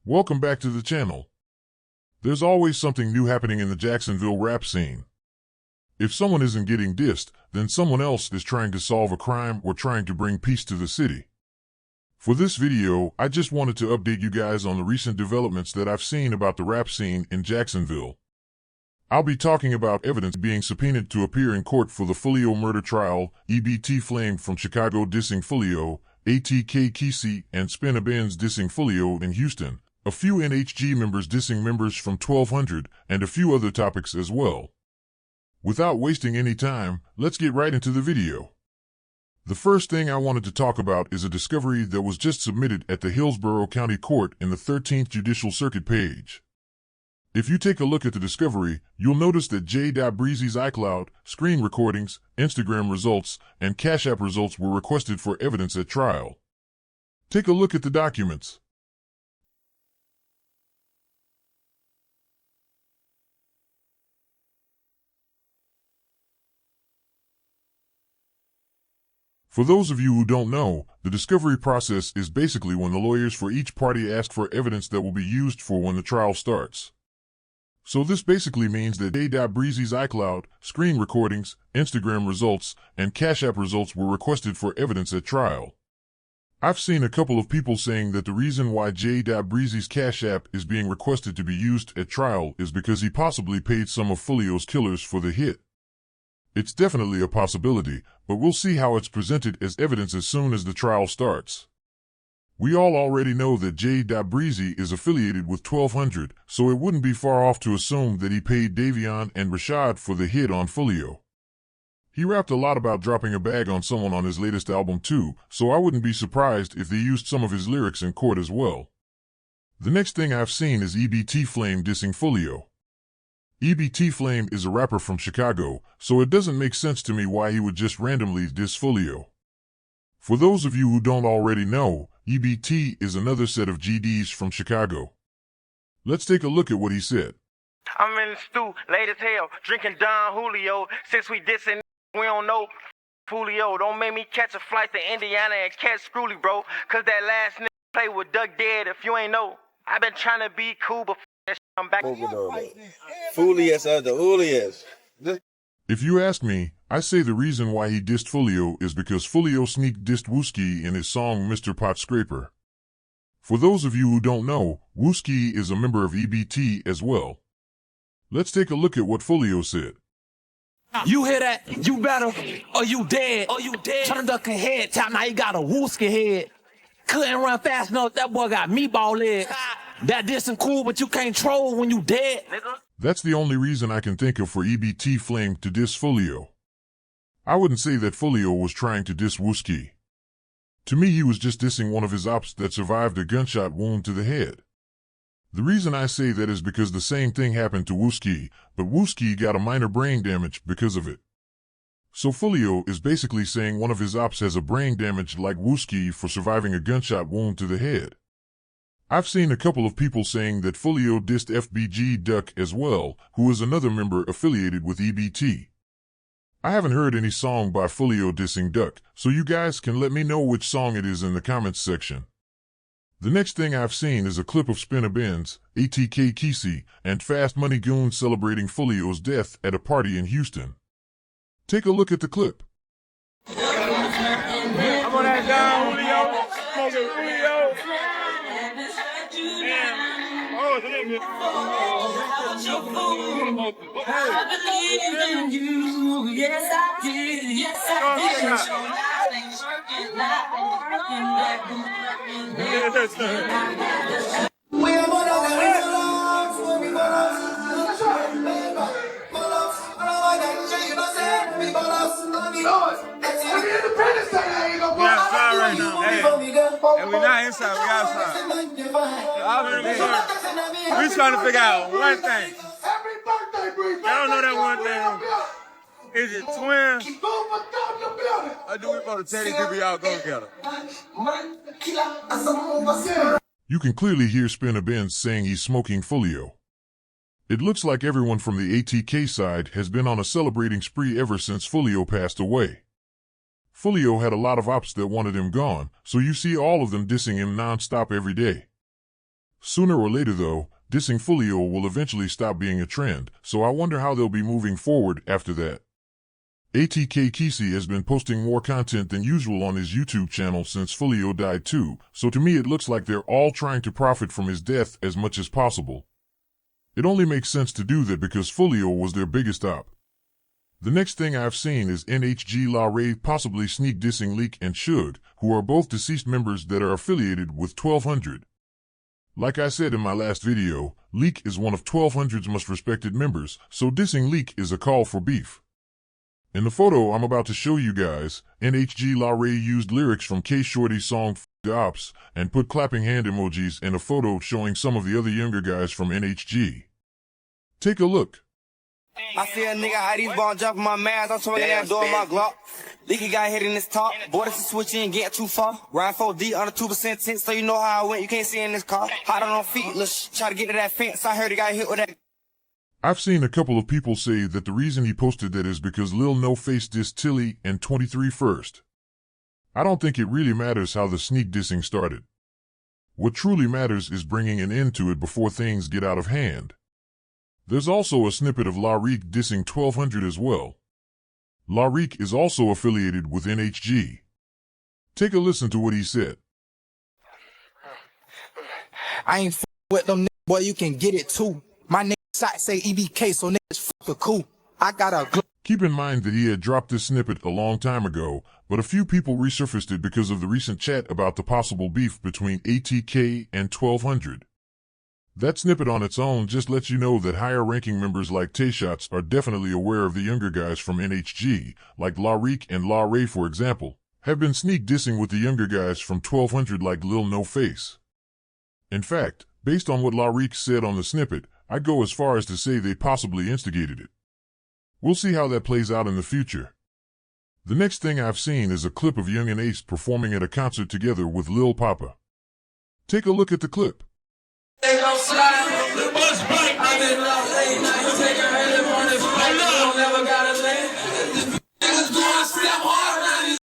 Welcome back to the channel. There's always something new happening in the Jacksonville rap scene. If someone isn't getting dissed, then someone else is trying to solve a crime or trying to bring peace to the city. For this video, I just wanted to update you guys on the recent developments that I've seen about the rap scene in Jacksonville. I'll be talking about evidence being subpoenaed to appear in court for the Fulio murder trial, EBK Flame from Chicago dissing Fulio, ATK Quise and Spin a Benz dissing Fulio in Houston, a few NHG members dissing members from 1200, and a few other topics as well. Without wasting any time, let's get right into the video. The first thing I wanted to talk about is a discovery that was just submitted at the Hillsborough County Court in the 13th Judicial Circuit page. If you take a look at the discovery, you'll notice that Jdot Breezy's iCloud, screen recordings, Instagram results, and Cash App results were requested for evidence at trial. Take a look at the documents. For those of you who don't know, the discovery process is basically when the lawyers for each party ask for evidence that will be used for when the trial starts. So this basically means that Jdot Breezy's iCloud, screen recordings, Instagram results, and Cash App results were requested for evidence at trial. I've seen a couple of people saying that the reason why Jdot Breezy's Cash App is being requested to be used at trial is because he possibly paid some of Fulio's killers for the hit. It's definitely a possibility, but we'll see how it's presented as evidence as soon as the trial starts. We all already know that Jdot Breezy is affiliated with 1200, so it wouldn't be far off to assume that he paid Davion and Rashad for the hit on Fulio. He rapped a lot about dropping a bag on someone on his latest album too, so I wouldn't be surprised if they used some of his lyrics in court as well. The next thing I've seen is EBK Flame dissing Fulio. EBK Flame is a rapper from Chicago, so it doesn't make sense to me why he would just randomly diss Fulio. For those of you who don't already know, EBT is another set of GDs from Chicago. Let's take a look at what he said. I'm in the stew, late as hell, drinking Don Julio. Since we dissing, we don't know Fulio. Don't make me catch a flight to Indiana and catch Screwly, bro. Cause that last nigga play with Duck Dead, if you ain't know. I've been trying to be cool, but I'm back. Fulias are the Julias. If you ask me, I say the reason why he dissed Fulio is because Fulio sneak dissed Wooski in his song Mr. Pot Scraper. For those of you who don't know, Wooski is a member of EBT as well. Let's take a look at what Fulio said. You hear that? You better, or you dead. Turned up a head top, now you got a Wooski head. Couldn't run fast enough, that boy got meatball legs. That dissing cool, but you can't troll when you dead, nigga. That's the only reason I can think of for EBK Flame to diss Fulio. I wouldn't say that Fulio was trying to diss Wooski. To me, he was just dissing one of his ops that survived a gunshot wound to the head. The reason I say that is because the same thing happened to Wooski, but Wooski got a minor brain damage because of it. So Fulio is basically saying one of his ops has a brain damage like Wooski for surviving a gunshot wound to the head. I've seen a couple of people saying that Fulio dissed FBG Duck as well, who is another member affiliated with EBT. I haven't heard any song by Fulio dissing Duck, so you guys can let me know which song it is in the comments section. The next thing I've seen is a clip of Spin a Benz, ATK Quise, and Fast Money Goons celebrating Fulio's death at a party in Houston. Take a look at the clip. I'm on that down, Fulio. Smoking Fulio. Oh, nigga. I believe in you. Yes, I did. Yes, I did. We are one of right now. Hey, and we not inside, we outside. We trying to figure out one thing. Y'all know that one thing. Is it twin? Or do we want to tell these people y'all go together? You can clearly hear Spin a Benz saying he's smoking Fulio. It looks like everyone from the ATK side has been on a celebrating spree ever since Fulio passed away. Fulio had a lot of ops that wanted him gone, so you see all of them dissing him non-stop every day. Sooner or later though, dissing Fulio will eventually stop being a trend, so I wonder how they'll be moving forward after that. EBK Quise has been posting more content than usual on his YouTube channel since Fulio died too, so to me it looks like they're all trying to profit from his death as much as possible. It only makes sense to do that because Fulio was their biggest op. The next thing I've seen is NHG La Ray possibly sneak dissing Leak and Suge, who are both deceased members that are affiliated with 1200. Like I said in my last video, Leak is one of 1200's most respected members, so dissing Leak is a call for beef. In the photo I'm about to show you guys, NHG La Ray used lyrics from K Shorty's song F the Ops and put clapping hand emojis in a photo showing some of the other younger guys from NHG. Take a look. I see a nigga how these ball jumping my mask. I'm swinging that door my Glock. Leaky got hit in this top. Boy, this is switching and getting too far. Ride 4D under 2% tint, so you know how I went. You can't see in this car. Hot on feet, try to get to that fence. I heard he got hit with that. I've seen a couple of people say that the reason he posted that is because Lil No Face dissed Tilly and 23 first. I don't think it really matters how the sneak dissing started. What truly matters is bringing an end to it before things get out of hand. There's also a snippet of La Reek dissing 1200 as well. La Reek is also affiliated with NHG. Take a listen to what he said. I ain't with them niggas, boy, you can get it too. My nigga shot say EBK, so niggas fucking cool. I got a Keep in mind that he had dropped this snippet a long time ago, but a few people resurfaced it because of the recent chat about the possible beef between ATK and 1200. That snippet on its own just lets you know that higher-ranking members like Tayshots are definitely aware of the younger guys from NHG, like La Reek and La Ray for example, have been sneak dissing with the younger guys from 1200 like Lil No Face. In fact, based on what La Reek said on the snippet, I'd go as far as to say they possibly instigated it. We'll see how that plays out in the future. The next thing I've seen is a clip of Yungeen Ace performing at a concert together with Lil Poppa. Take a look at the clip. They gon' slide the bus break. I'm in love late night. Take a head on this flight. You don't never gotta lay. Niggas doing step hard around these.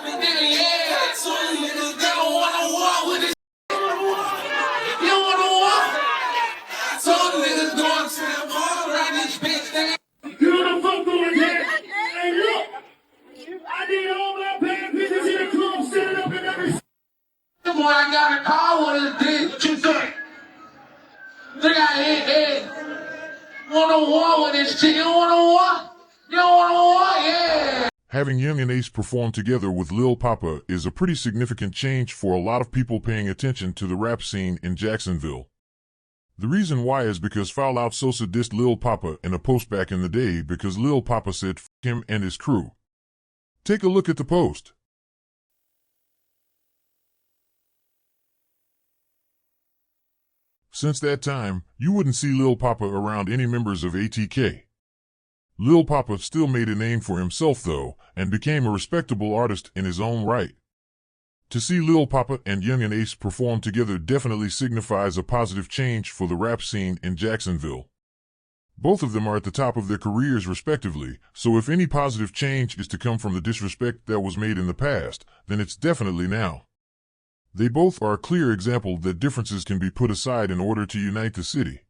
Nigga, yeah. So niggas they don't wanna walk with this. You don't wanna walk. So niggas doing step hard around this bitch. Nigga. You wanna fuck with that? Hey, look. I need all my bad bitches in the club standing up in every. Boy, I got a car with his dick. What you say? They got hit head. Wanna war with this shit? You wanna war? You wanna war? Yeah. Having Yungeen Ace perform together with Lil Poppa is a pretty significant change for a lot of people paying attention to the rap scene in Jacksonville. The reason why is because Foul Out Sosa dissed Lil Poppa in a post back in the day because Lil Poppa said F him and his crew. Take a look at the post. Since that time, you wouldn't see Lil Poppa around any members of ATK. Lil Poppa still made a name for himself though, and became a respectable artist in his own right. To see Lil Poppa and Yungeen Ace perform together definitely signifies a positive change for the rap scene in Jacksonville. Both of them are at the top of their careers respectively, so if any positive change is to come from the disrespect that was made in the past, then it's definitely now. They both are a clear example that differences can be put aside in order to unite the city.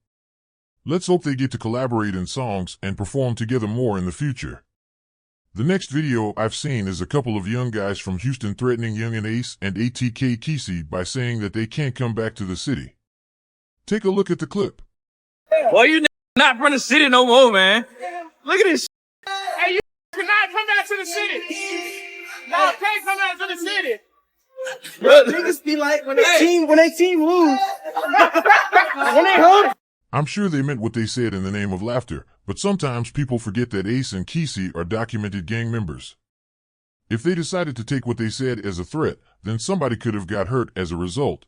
Let's hope they get to collaborate in songs and perform together more in the future. The next video I've seen is a couple of young guys from Houston threatening Yungeen Ace and EBK Quise by saying that they can't come back to the city. Take a look at the clip. Well, you not from the city no more, man. Look at this. Hey, you cannot come back to the city. No, can't come back to the city. niggas be like when they team lose. When they hold. I'm sure they meant what they said in the name of laughter, but sometimes people forget that Ace and Quise are documented gang members. If they decided to take what they said as a threat, then somebody could have got hurt as a result.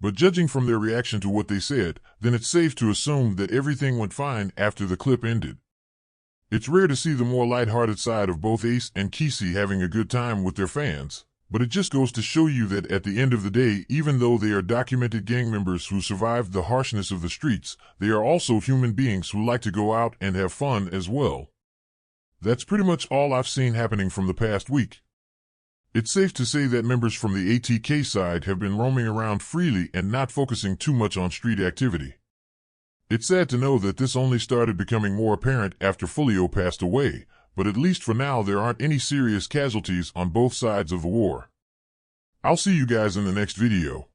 But judging from their reaction to what they said, then it's safe to assume that everything went fine after the clip ended. It's rare to see the more lighthearted side of both Ace and Quise having a good time with their fans. But it just goes to show you that at the end of the day, even though they are documented gang members who survived the harshness of the streets, they are also human beings who like to go out and have fun as well. That's pretty much all I've seen happening from the past week. It's safe to say that members from the ATK side have been roaming around freely and not focusing too much on street activity. It's sad to know that this only started becoming more apparent after Fulio passed away, but at least for now there aren't any serious casualties on both sides of the war. I'll see you guys in the next video.